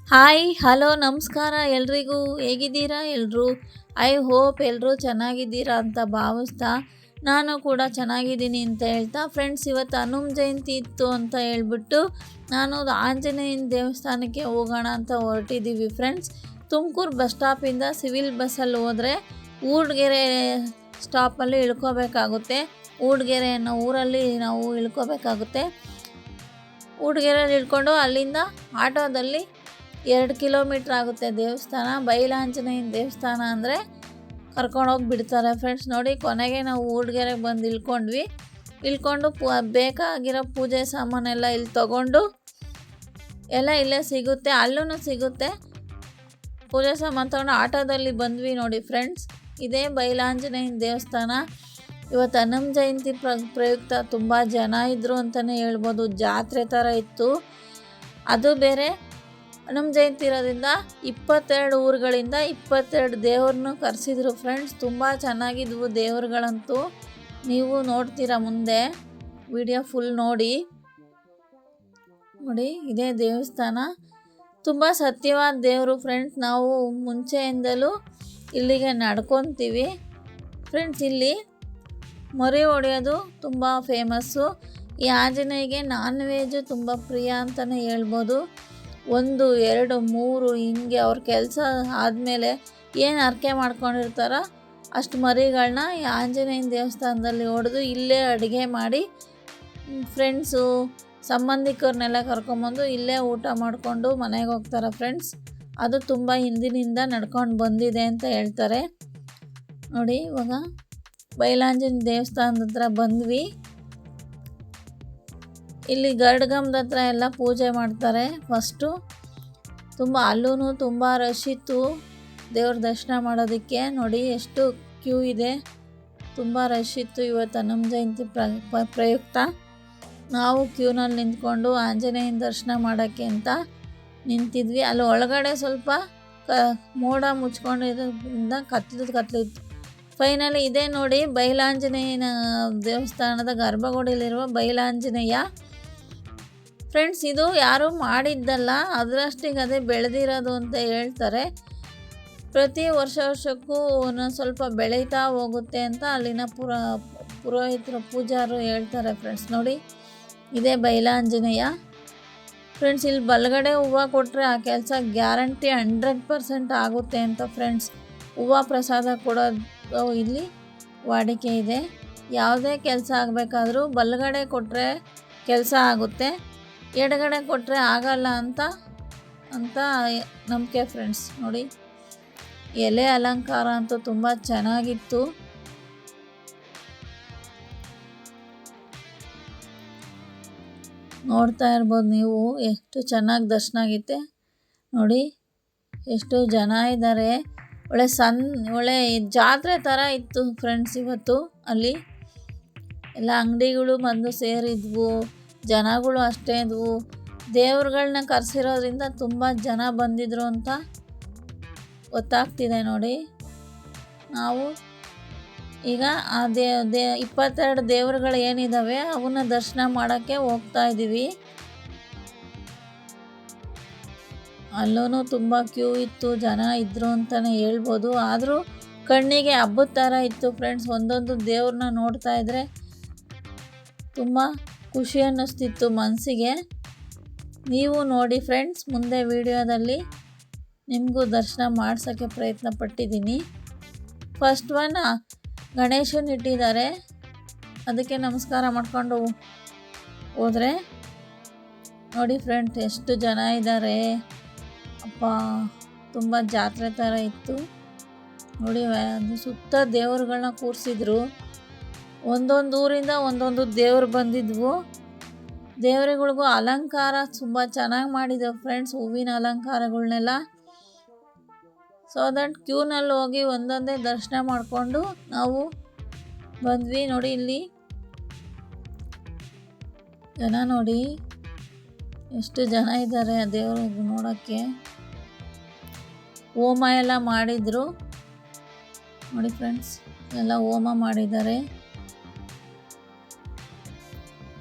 Hi hello ನಮಸ್ಕಾರ ಎಲ್ರಿಗೂ ಹೇಗಿದ್ದೀರಾ ಎಲ್ಲರೂ. ಐ ಹೋಪ್ ಎಲ್ಲರೂ ಚೆನ್ನಾಗಿದ್ದೀರಾ ಅಂತ ಭಾವಿಸ್ತಾ ನಾನು ಕೂಡ ಚೆನ್ನಾಗಿದ್ದೀನಿ ಅಂತ ಹೇಳ್ತಾ ಫ್ರೆಂಡ್ಸ್, ಇವತ್ತು ಹನುಮ ಜಯಂತಿ ಇತ್ತು ಅಂತ ಹೇಳ್ಬಿಟ್ಟು ನಾನು ಆಂಜನೇಯನ ದೇವಸ್ಥಾನಕ್ಕೆ ಹೋಗೋಣ ಅಂತ ಹೊರಟಿದ್ದೀವಿ ಫ್ರೆಂಡ್ಸ್. ತುಮಕೂರು ಬಸ್ ಸ್ಟಾಪಿಂದ ಸಿವಿಲ್ ಬಸ್ಸಲ್ಲಿ ಹೋದರೆ ಊರ್ಗೆರೆ ಸ್ಟಾಪಲ್ಲಿ ಇಳ್ಕೋಬೇಕಾಗುತ್ತೆ. ಊರ್ಗೆರೆ ಅನ್ನೋ ಊರಲ್ಲಿ ನಾವು ಇಳ್ಕೋಬೇಕಾಗುತ್ತೆ. ಊರ್ಗೆರೆಯಲ್ಲಿ ಇಳ್ಕೊಂಡು ಅಲ್ಲಿಂದ ಆಟೋದಲ್ಲಿ 2 ಕಿಲೋಮೀಟ್ರ್ ಆಗುತ್ತೆ ದೇವಸ್ಥಾನ. ಬೈಲಾಂಜನೇಯನ ದೇವಸ್ಥಾನ ಅಂದರೆ ಕರ್ಕೊಂಡೋಗಿ ಬಿಡ್ತಾರೆ ಫ್ರೆಂಡ್ಸ್. ನೋಡಿ, ಕೊನೆಗೆ ನಾವು ಊರ್ಗೆರೆಗೆ ಬಂದು ಇಳ್ಕೊಂಡು ಬೇಕಾಗಿರೋ ಪೂಜೆ ಸಾಮಾನೆಲ್ಲ ಇಲ್ಲಿ ತೊಗೊಂಡು ಎಲ್ಲ ಇಲ್ಲೇ ಸಿಗುತ್ತೆ, ಅಲ್ಲೂ ಸಿಗುತ್ತೆ. ಪೂಜೆ ಸಾಮಾನು ತೊಗೊಂಡು ಆಟೋದಲ್ಲಿ ಬಂದ್ವಿ ನೋಡಿ ಫ್ರೆಂಡ್ಸ್. ಇದೇ ಬೈಲಾಂಜನೇಯನ ದೇವಸ್ಥಾನ. ಇವತ್ತು ಹನುಮ ಜಯಂತಿ ಪ್ರಯುಕ್ತ ತುಂಬ ಜನ ಇದ್ದರು ಅಂತಲೇ ಹೇಳ್ಬೋದು. ಜಾತ್ರೆ ಥರ ಇತ್ತು. ಅದು ಬೇರೆ ಹನುಮ ಜಯಂತಿ ಇರೋದ್ರಿಂದ 22 ಊರುಗಳಿಂದ 22 ದೇವ್ರನ್ನೂ ಕರೆಸಿದ್ರು ಫ್ರೆಂಡ್ಸ್. ತುಂಬ ಚೆನ್ನಾಗಿದ್ವು ದೇವ್ರುಗಳಂತೂ. ನೀವು ನೋಡ್ತೀರಾ ಮುಂದೆ ವಿಡಿಯೋ ಫುಲ್ ನೋಡಿ. ಇದೇ ದೇವಸ್ಥಾನ. ತುಂಬ ಸತ್ಯವಾದ ದೇವರು ಫ್ರೆಂಡ್ಸ್. ನಾವು ಮುಂಚೆಯಿಂದಲೂ ಇಲ್ಲಿಗೆ ನಡ್ಕೊತೀವಿ ಫ್ರೆಂಡ್ಸ್. ಇಲ್ಲಿ ಮೊರೆ ಹೊಡೆಯೋದು ತುಂಬ ಫೇಮಸ್ಸು. ಈ ಆಂಜನೇಯಗೆ ನಾನ್ ವೆಜ್ಜು ತುಂಬ ಪ್ರಿಯ ಅಂತಲೇ ಹೇಳ್ಬೋದು. 1, 2, 3 ಹಿಂಗೆ ಅವ್ರ ಕೆಲಸ ಆದಮೇಲೆ ಏನು ಹರಕೆ ಮಾಡ್ಕೊಂಡಿರ್ತಾರೋ ಅಷ್ಟು ಮರಿಗಳನ್ನ ಈ ಆಂಜನೇಯನ ದೇವಸ್ಥಾನದಲ್ಲಿ ಹೊಡೆದು ಇಲ್ಲೇ ಅಡುಗೆ ಮಾಡಿ ಫ್ರೆಂಡ್ಸು ಸಂಬಂಧಿಕರನ್ನೆಲ್ಲ ಕರ್ಕೊಂಬಂದು ಇಲ್ಲೇ ಊಟ ಮಾಡಿಕೊಂಡು ಮನೆಗೆ ಹೋಗ್ತಾರೆ ಫ್ರೆಂಡ್ಸ್. ಅದು ತುಂಬ ಹಿಂದಿನಿಂದ ನಡ್ಕೊಂಡು ಬಂದಿದೆ ಅಂತ ಹೇಳ್ತಾರೆ. ನೋಡಿ, ಇವಾಗ ಬೈಲಾಂಜನೇಯ ದೇವಸ್ಥಾನದ ಹತ್ರ ಬಂದ್ವಿ. ಇಲ್ಲಿ ಗರುಡಗಂಬದ ಹತ್ರ ಎಲ್ಲ ಪೂಜೆ ಮಾಡ್ತಾರೆ ಫಸ್ಟು. ಅಲ್ಲೂ ತುಂಬ ರಶ್ ಇತ್ತು ದೇವ್ರ ದರ್ಶನ ಮಾಡೋದಕ್ಕೆ. ನೋಡಿ ಎಷ್ಟು ಕ್ಯೂ ಇದೆ, ತುಂಬ ರಶ್ ಇತ್ತು ಇವತ್ತು ಹನುಮ ಜಯಂತಿ ಪ್ರಯುಕ್ತ. ನಾವು ಕ್ಯೂನಲ್ಲಿ ನಿಂತ್ಕೊಂಡು ಆಂಜನೇಯನ ದರ್ಶನ ಮಾಡೋಕ್ಕೆ ಅಂತ ನಿಂತಿದ್ವಿ. ಅಲ್ಲಿ ಒಳಗಡೆ ಸ್ವಲ್ಪ ಮೋಡ ಮುಚ್ಕೊಂಡಿರೋದ್ರಿಂದ ಕತ್ಲಿತ್ತು. ಫೈನಲಿ ಇದೇ ನೋಡಿ ಬೈಲಾಂಜನೇಯನ ದೇವಸ್ಥಾನದ ಗರ್ಭಗುಡಿಯಲ್ಲಿರುವ ಬೈಲಾಂಜನೇಯ ಫ್ರೆಂಡ್ಸ್. ಇದು ಯಾರೂ ಮಾಡಿದ್ದಲ್ಲ, ಅದರಷ್ಟಿಗೆ ಅದೇ ಬೆಳೆದಿರೋದು ಅಂತ ಹೇಳ್ತಾರೆ. ಪ್ರತಿ ವರ್ಷಕ್ಕೂ ಒಂದೊಂದು ಸ್ವಲ್ಪ ಬೆಳೀತಾ ಹೋಗುತ್ತೆ ಅಂತ ಅಲ್ಲಿನ ಪುರೋಹಿತರು ಪೂಜಾರು ಹೇಳ್ತಾರೆ ಫ್ರೆಂಡ್ಸ್. ನೋಡಿ, ಇದೇ ಬೈಲಾಂಜನೇಯ ಫ್ರೆಂಡ್ಸ್. ಇಲ್ಲಿ ಬಲಗಡೆ ಹೂವು ಕೊಟ್ಟರೆ ಆ ಕೆಲಸ ಗ್ಯಾರಂಟಿ 100% ಆಗುತ್ತೆ ಅಂತ ಫ್ರೆಂಡ್ಸ್. ಹೂವು ಪ್ರಸಾದ ಕೊಡೋದು ಇಲ್ಲಿ ವಾಡಿಕೆ ಇದೆ. ಯಾವುದೇ ಕೆಲಸ ಆಗಬೇಕಾದ್ರೂ ಬಲಗಡೆ ಕೊಟ್ಟರೆ ಕೆಲಸ ಆಗುತ್ತೆ, ಎಡಗಡೆ ಕೊಟ್ಟರೆ ಆಗಲ್ಲ ಅಂತ ನಂಬಿಕೆ ಫ್ರೆಂಡ್ಸ್. ನೋಡಿ, ಎಲೆ ಅಲಂಕಾರ ಅಂತೂ ತುಂಬ ಚೆನ್ನಾಗಿತ್ತು. ನೋಡ್ತಾ ಇರ್ಬೋದು ನೀವು ಎಷ್ಟು ಚೆನ್ನಾಗಿ ದರ್ಶನ ಆಗಿದೆ. ನೋಡಿ ಎಷ್ಟು ಜನ ಇದ್ದಾರೆ. ಒಳ್ಳೆ ಜಾತ್ರೆ ಥರ ಇತ್ತು ಫ್ರೆಂಡ್ಸ್. ಇವತ್ತು ಅಲ್ಲಿ ಎಲ್ಲ ಅಂಗಡಿಗಳು ಬಂದು ಸೇರಿದ್ವು, ಜನಗಳು ಅಷ್ಟೇ ಇದ್ವು. ದೇವ್ರುಗಳನ್ನ ಕರೆಸಿರೋದ್ರಿಂದ ತುಂಬ ಜನ ಬಂದಿದ್ರು ಅಂತ ಗೊತ್ತಾಗ್ತಿದೆ. ನೋಡಿ, ನಾವು ಈಗ ಆ 22 ದೇವ್ರುಗಳು ಏನಿದ್ದಾವೆ ಅವನ್ನ ದರ್ಶನ ಮಾಡೋಕ್ಕೆ ಹೋಗ್ತಾ ಇದ್ದೀವಿ. ಅಲ್ಲೂ ತುಂಬ ಕ್ಯೂ ಇತ್ತು, ಜನ ಇದ್ದರು ಅಂತಲೇ ಹೇಳ್ಬೋದು. ಆದರೂ ಕಣ್ಣಿಗೆ ಹಬ್ಬದ ಥರ ಇತ್ತು ಫ್ರೆಂಡ್ಸ್. ಒಂದೊಂದು ದೇವ್ರನ್ನ ನೋಡ್ತಾ ಇದ್ದರೆ ತುಂಬ ಖುಷಿ ಅನ್ನಿಸ್ತಿತ್ತು ಮನಸ್ಸಿಗೆ. ನೀವು ನೋಡಿ ಫ್ರೆಂಡ್ಸ್, ಮುಂದೆ ವಿಡಿಯೋದಲ್ಲಿ ನಿಮಗೂ ದರ್ಶನ ಮಾಡ್ಸೋಕ್ಕೆ ಪ್ರಯತ್ನ ಪಟ್ಟಿದ್ದೀನಿ. ಫಸ್ಟ್ ಒನ್ ಗಣೇಶನ ಇಟ್ಟಿದ್ದಾರೆ, ಅದಕ್ಕೆ ನಮಸ್ಕಾರ ಮಾಡ್ಕೊಂಡು ಹೋದರೆ ನೋಡಿ ಫ್ರೆಂಡ್ಸ್ ಎಷ್ಟು ಜನ ಇದ್ದಾರೆ. ಅಪ್ಪ, ತುಂಬ ಜಾತ್ರೆ ಥರ ಇತ್ತು ನೋಡಿ. ಅದು ಸುತ್ತ ದೇವ್ರುಗಳನ್ನ ಕೂರಿಸಿದ್ರು. ಒಂದೊಂದು ಊರಿಂದ ಒಂದೊಂದು ದೇವ್ರು ಬಂದಿದ್ವು. ದೇವರುಗಳಿಗೂ ಅಲಂಕಾರ ತುಂಬ ಚೆನ್ನಾಗಿ ಮಾಡಿದ್ದೆವು ಫ್ರೆಂಡ್ಸ್, ಹೂವಿನ ಅಲಂಕಾರಗಳನ್ನೆಲ್ಲ. ಸೊ ದಟ್ ಕ್ಯೂನಲ್ಲಿ ಹೋಗಿ ಒಂದೊಂದೇ ದರ್ಶನ ಮಾಡಿಕೊಂಡು ನಾವು ಬಂದ್ವಿ. ನೋಡಿ, ಇಲ್ಲಿ ಜನ ನೋಡಿ ಎಷ್ಟು ಜನ ಇದ್ದಾರೆ ಆ ದೇವ್ರಿಗೆ ನೋಡೋಕ್ಕೆ. ಹೋಮ ಎಲ್ಲ ಮಾಡಿದರು ನೋಡಿ ಫ್ರೆಂಡ್ಸ್, ಎಲ್ಲ ಹೋಮ ಮಾಡಿದ್ದಾರೆ.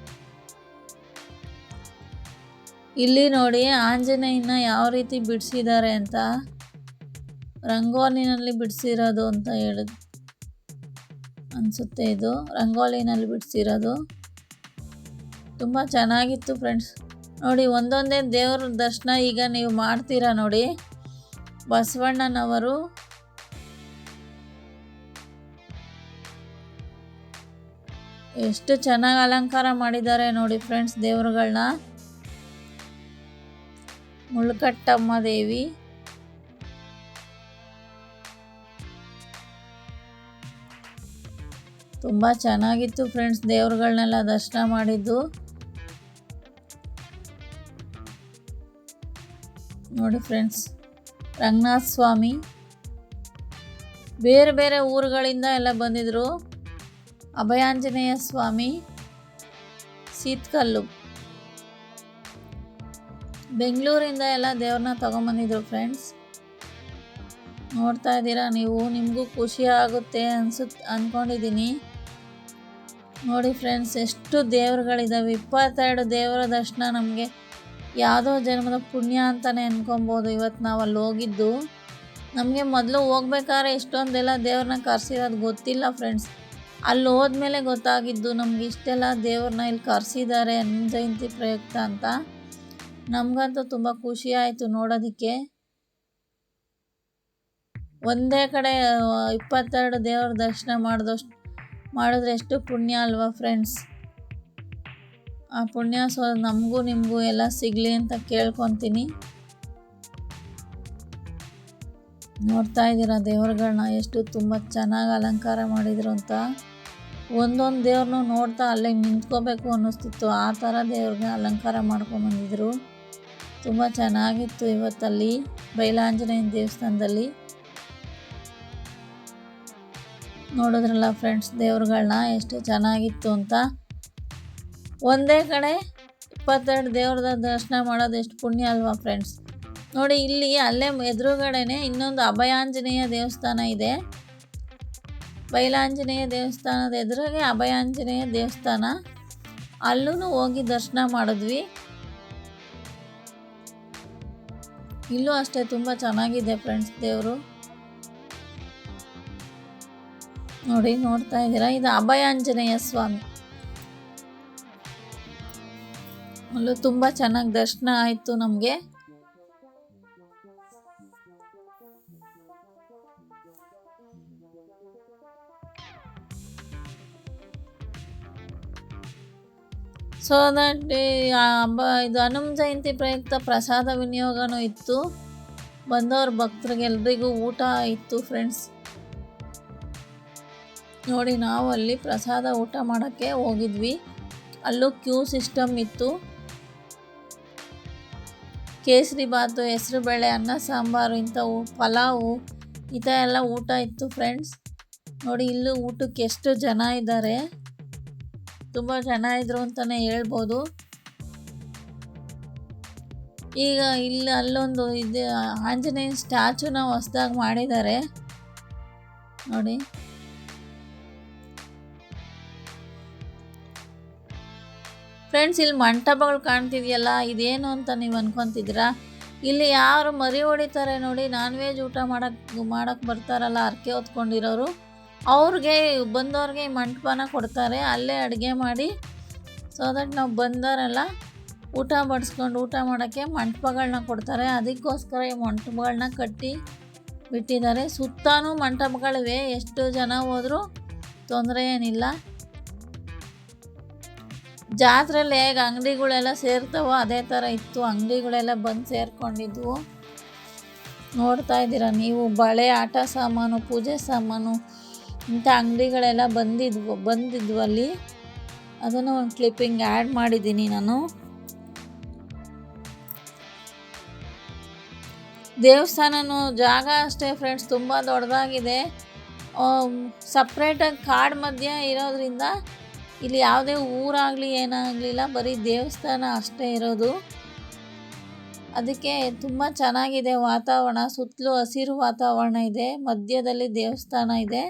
ಇಲ್ಲಿ ನೋಡಿ ಆಂಜನೇಯನ ಯಾವ ರೀತಿ ಬಿಡಿಸಿದ್ದಾರೆ ಅಂತ, ರಂಗೋಲಿನಲ್ಲಿ ಬಿಡಿಸಿರೋದು ಅಂತ ಅನಿಸುತ್ತೆ. ಇದು ರಂಗೋಲಿನಲ್ಲಿ ಬಿಡಿಸಿರೋದು ತುಂಬ ಚೆನ್ನಾಗಿತ್ತು ಫ್ರೆಂಡ್ಸ್. ನೋಡಿ ಒಂದೊಂದೇ ದೇವ್ರ ದರ್ಶನ ಈಗ ನೀವು ಮಾಡ್ತೀರಾ ನೋಡಿ. ಬಸವಣ್ಣನವರು ಎಷ್ಟು ಚೆನ್ನಾಗಿ ಅಲಂಕಾರ ಮಾಡಿದ್ದಾರೆ ನೋಡಿ ಫ್ರೆಂಡ್ಸ್ ದೇವರುಗಳನ್ನ. ಮುಳ್ಕಟ್ಟಮ್ಮ ದೇವಿ, ತುಂಬ ಚೆನ್ನಾಗಿತ್ತು ಫ್ರೆಂಡ್ಸ್ ದೇವ್ರುಗಳನ್ನೆಲ್ಲ ದರ್ಶನ ಮಾಡಿದ್ದು. ನೋಡಿ ಫ್ರೆಂಡ್ಸ್, ರಂಗನಾಥ ಸ್ವಾಮಿ ಬೇರೆ ಬೇರೆ ಊರುಗಳಿಂದ ಎಲ್ಲ ಬಂದಿದ್ರು. ಅಭಯಾಂಜನೇಯ ಸ್ವಾಮಿ, ಸೀತ್ಕಲ್ಲು, ಬೆಂಗಳೂರಿಂದ ಎಲ್ಲ ದೇವ್ರನ್ನ ತೊಗೊಂಬಂದಿದ್ರು ಫ್ರೆಂಡ್ಸ್. ನೋಡ್ತಾ ಇದ್ದೀರಾ ನೀವು, ನಿಮಗೂ ಖುಷಿ ಆಗುತ್ತೆ ಅಂದ್ಕೊಂಡಿದ್ದೀನಿ. ನೋಡಿ ಫ್ರೆಂಡ್ಸ್, ಎಷ್ಟು ದೇವರುಗಳಿದ್ದಾವೆ. 22 ದೇವರ ದರ್ಶನ ನಮಗೆ ಯಾವುದೋ ಜನ್ಮದ ಪುಣ್ಯ ಅಂತಲೇ ಅನ್ಕೊಬೋದು. ಇವತ್ತು ನಾವು ಅಲ್ಲಿ ಹೋಗಿದ್ದು, ನಮಗೆ ಮೊದಲು ಹೋಗ್ಬೇಕಾದ್ರೆ ಇಷ್ಟೊಂದೆಲ್ಲ ದೇವ್ರನ್ನ ಕರೆಸಿರೋದು ಗೊತ್ತಿಲ್ಲ ಫ್ರೆಂಡ್ಸ್. ಅಲ್ಲಿ ಹೋದ್ಮೇಲೆ ಗೊತ್ತಾಗಿದ್ದು ನಮ್ಗೆ ಇಷ್ಟೆಲ್ಲ ದೇವ್ರನ್ನ ಇಲ್ಲಿ ಕರೆಸಿದ್ದಾರೆ ಹನುಮ ಜಯಂತಿ ಪ್ರಯುಕ್ತ ಅಂತ. ನಮಗಂತೂ ತುಂಬ ಖುಷಿ ಆಯಿತು ನೋಡೋದಕ್ಕೆ. ಒಂದೇ ಕಡೆ 22 ದೇವರ ದರ್ಶನ ಮಾಡಿದ್ರೆ ಎಷ್ಟು ಪುಣ್ಯ ಅಲ್ವಾ ಫ್ರೆಂಡ್ಸ್. ಆ ಪುಣ್ಯ ನಮಗೂ ನಿಮಗೂ ಎಲ್ಲ ಸಿಗಲಿ ಅಂತ ಕೇಳ್ಕೊತೀನಿ. ನೋಡ್ತಾ ಇದ್ದೀರಾ ದೇವ್ರುಗಳನ್ನ ಎಷ್ಟು ತುಂಬ ಚೆನ್ನಾಗಿ ಅಲಂಕಾರ ಮಾಡಿದರು ಅಂತ. ಒಂದೊಂದು ದೇವ್ರನ್ನೂ ನೋಡ್ತಾ ಅಲ್ಲೇ ನಿಂತ್ಕೋಬೇಕು ಅನ್ನಿಸ್ತಿತ್ತು, ಆ ಥರ ದೇವ್ರಿಗೆ ಅಲಂಕಾರ ಮಾಡ್ಕೊಂಬಂದಿದ್ರು. ತುಂಬ ಚೆನ್ನಾಗಿತ್ತು ಇವತ್ತಲ್ಲಿ ಬೈಲಾಂಜನೇಯನ ದೇವಸ್ಥಾನದಲ್ಲಿ. ನೋಡಿದ್ರಲ್ಲ ಫ್ರೆಂಡ್ಸ್ ದೇವ್ರುಗಳನ್ನ ಎಷ್ಟು ಚೆನ್ನಾಗಿತ್ತು ಅಂತ. ಒಂದೇ ಕಡೆ 22 ದೇವ್ರದ ದರ್ಶನ ಮಾಡೋದು ಎಷ್ಟು ಪುಣ್ಯ ಅಲ್ವಾ ಫ್ರೆಂಡ್ಸ್. ನೋಡಿ ಇಲ್ಲಿ ಅಲ್ಲೇ ಎದುರುಗಡೆನೆ ಇನ್ನೊಂದು ಅಭಯಾಂಜನೇಯ ದೇವಸ್ಥಾನ ಇದೆ. ಬೈಲಾಂಜನೇಯ ದೇವಸ್ಥಾನದ ಎದುರಿಗೆ ಅಭಯಾಂಜನೇಯ ದೇವಸ್ಥಾನ, ಅಲ್ಲೂ ಹೋಗಿ ದರ್ಶನ ಮಾಡಿದ್ವಿ. ಇಲ್ಲೂ ಅಷ್ಟೇ ತುಂಬ ಚೆನ್ನಾಗಿದೆ ಫ್ರೆಂಡ್ಸ್ ದೇವರು. ನೋಡಿ ನೋಡ್ತಾ ಇದ್ದೀರಾ, ಇದು ಅಭಯಾಂಜನೇಯ ಸ್ವಾಮಿ. ಅಲ್ಲೂ ತುಂಬ ಚೆನ್ನಾಗಿ ದರ್ಶನ ಆಯಿತು ನಮಗೆ. ಸೊ ದಟ್ ಇದು ಹನುಮ ಜಯಂತಿ ಪ್ರಯುಕ್ತ ಪ್ರಸಾದ ವಿನಿಯೋಗನೂ ಇತ್ತು. ಬಂದವ್ರ ಭಕ್ತರಿಗೆಲ್ರಿಗೂ ಊಟ ಇತ್ತು ಫ್ರೆಂಡ್ಸ್. ನೋಡಿ ನಾವು ಅಲ್ಲಿ ಪ್ರಸಾದ ಊಟ ಮಾಡೋಕ್ಕೆ ಹೋಗಿದ್ವಿ. ಅಲ್ಲೂ ಕ್ಯೂ ಸಿಸ್ಟಮ್ ಇತ್ತು. ಕೇಸರಿ ಬಾತು, ಹೆಸರು ಬೇಳೆ, ಅನ್ನ ಸಾಂಬಾರು, ಇಂಥವು ಪಲಾವು ಈ ಥರ ಎಲ್ಲ ಊಟ ಇತ್ತು ಫ್ರೆಂಡ್ಸ್. ನೋಡಿ ಇಲ್ಲೂ ಊಟಕ್ಕೆ ಎಷ್ಟು ಜನ ಇದ್ದಾರೆ, ತುಂಬ ಜನ ಇದ್ರು ಅಂತಲೇ ಹೇಳ್ಬೋದು. ಈಗ ಇಲ್ಲಿ ಅಲ್ಲೊಂದು ಇದು ಆಂಜನೇಯ ಸ್ಟ್ಯಾಚುನ ಹೊಸ್ದಾಗಿ ಮಾಡಿದ್ದಾರೆ ನೋಡಿ. ಫ್ರೆಂಡ್ಸ್, ಇಲ್ಲಿ ಮಂಟಪಗಳು ಕಾಣ್ತಿದೆಯಲ್ಲ, ಇದೇನು ಅಂತ ನೀವು ಅನ್ಕೊತಿದ್ದೀರಾ. ಇಲ್ಲಿ ಯಾರು ಮರಿ ಹೊಡಿತಾರೆ ನೋಡಿ, ನಾನ್ ವೆಜ್ ಊಟ ಮಾಡೋಕ್ಕೆ ಬರ್ತಾರಲ್ಲ ಹರಕೆ ಹೊತ್ಕೊಂಡಿರೋರು, ಅವ್ರಿಗೆ ಬಂದವ್ರಿಗೆ ಈ ಮಂಟಪನ ಕೊಡ್ತಾರೆ. ಅಲ್ಲೇ ಅಡುಗೆ ಮಾಡಿ ಸೊ ದಟ್ ನಾವು ಬಂದವರೆಲ್ಲ ಊಟ ಬಡಿಸ್ಕೊಂಡು ಊಟ ಮಾಡೋಕ್ಕೆ ಮಂಟಪಗಳನ್ನ ಕೊಡ್ತಾರೆ. ಅದಕ್ಕೋಸ್ಕರ ಈ ಮಂಟಪಗಳನ್ನ ಕಟ್ಟಿ ಬಿಟ್ಟಿದ್ದಾರೆ. ಸುತ್ತಾನೂ ಮಂಟಪಗಳಿವೆ, ಎಷ್ಟು ಜನ ಹೋದರೂ ತೊಂದರೆ ಏನಿಲ್ಲ. ಜಾತ್ರೆಯಲ್ಲಿ ಹೇಗೆ ಅಂಗಡಿಗಳೆಲ್ಲ ಸೇರ್ತಾವೋ ಅದೇ ಥರ ಇತ್ತು, ಅಂಗಡಿಗಳೆಲ್ಲ ಬಂದು ಸೇರ್ಕೊಂಡಿದ್ವು. ನೋಡ್ತಾ ಇದ್ದೀರಾ ನೀವು, ಬಳೆ, ಆಟ ಸಾಮಾನು, ಪೂಜೆ ಸಾಮಾನು ಇಂಥ ಅಂಗಡಿಗಳೆಲ್ಲ ಬಂದಿದ್ವು ಅಲ್ಲಿ. ಅದನ್ನು ಒಂದು ಕ್ಲಿಪ್ಪಿಂಗ್ ಆ್ಯಡ್ ಮಾಡಿದ್ದೀನಿ ನಾನು. ದೇವಸ್ಥಾನನೂ ಜಾಗ ಅಷ್ಟೇ ಫ್ರೆಂಡ್ಸ್, ತುಂಬ ದೊಡ್ಡದಾಗಿದೆ. ಸಪ್ರೇಟಾಗಿ ಕಾಡು ಮಧ್ಯೆ ಇರೋದ್ರಿಂದ ಇಲ್ಲಿ ಯಾವುದೇ ಊರಾಗಲಿ ಏನಾಗಲಿಲ್ಲ, ಬರೀ ದೇವಸ್ಥಾನ ಅಷ್ಟೇ ಇರೋದು. ಅದಕ್ಕೆ ತುಂಬ ಚೆನ್ನಾಗಿದೆ ವಾತಾವರಣ. ಸುತ್ತಲೂ ಹಸಿರು ವಾತಾವರಣ ಇದೆ, ಮಧ್ಯದಲ್ಲಿ ದೇವಸ್ಥಾನ ಇದೆ.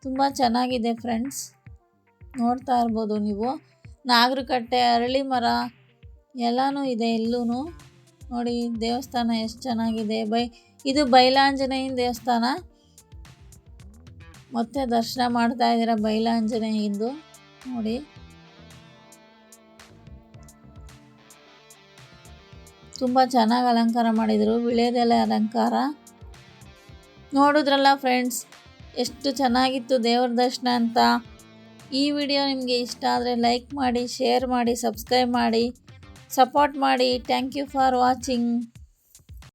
ತುಂಬ ಚೆನ್ನಾಗಿದೆ ಫ್ರೆಂಡ್ಸ್, ನೋಡ್ತಾ ಇರ್ಬೋದು ನೀವು. ನಾಗರಕಟ್ಟೆ, ಅರಳಿ ಮರ ಎಲ್ಲನೂ ಇದೆ ಇಲ್ಲೂ ನೋಡಿ. ದೇವಸ್ಥಾನ ಎಷ್ಟು ಚೆನ್ನಾಗಿದೆ. ಇದು ಬೈಲಾಂಜನೇಯನ ದೇವಸ್ಥಾನ. ಮತ್ತೆ ದರ್ಶನ ಮಾಡ್ತಾ ಇದ್ದೀರಾ ಬೈಲಾಂಜನೇಯಂದು ನೋಡಿ. ತುಂಬ ಚೆನ್ನಾಗಿ ಅಲಂಕಾರ ಮಾಡಿದರು, ವಿಳೆದೆಲೆ ಅಲಂಕಾರ. ನೋಡಿದ್ರಲ್ಲ ಫ್ರೆಂಡ್ಸ್, ಎಷ್ಟು ಚೆನ್ನಾಗಿತ್ತು ದೇವ್ರ ದರ್ಶನ ಅಂತ. ಈ ವಿಡಿಯೋ ನಿಮಗೆ ಇಷ್ಟ ಆದರೆ ಲೈಕ್ ಮಾಡಿ, ಶೇರ್ ಮಾಡಿ, ಸಬ್ಸ್ಕ್ರೈಬ್ ಮಾಡಿ, ಸಪೋರ್ಟ್ ಮಾಡಿ. Thank you for watching.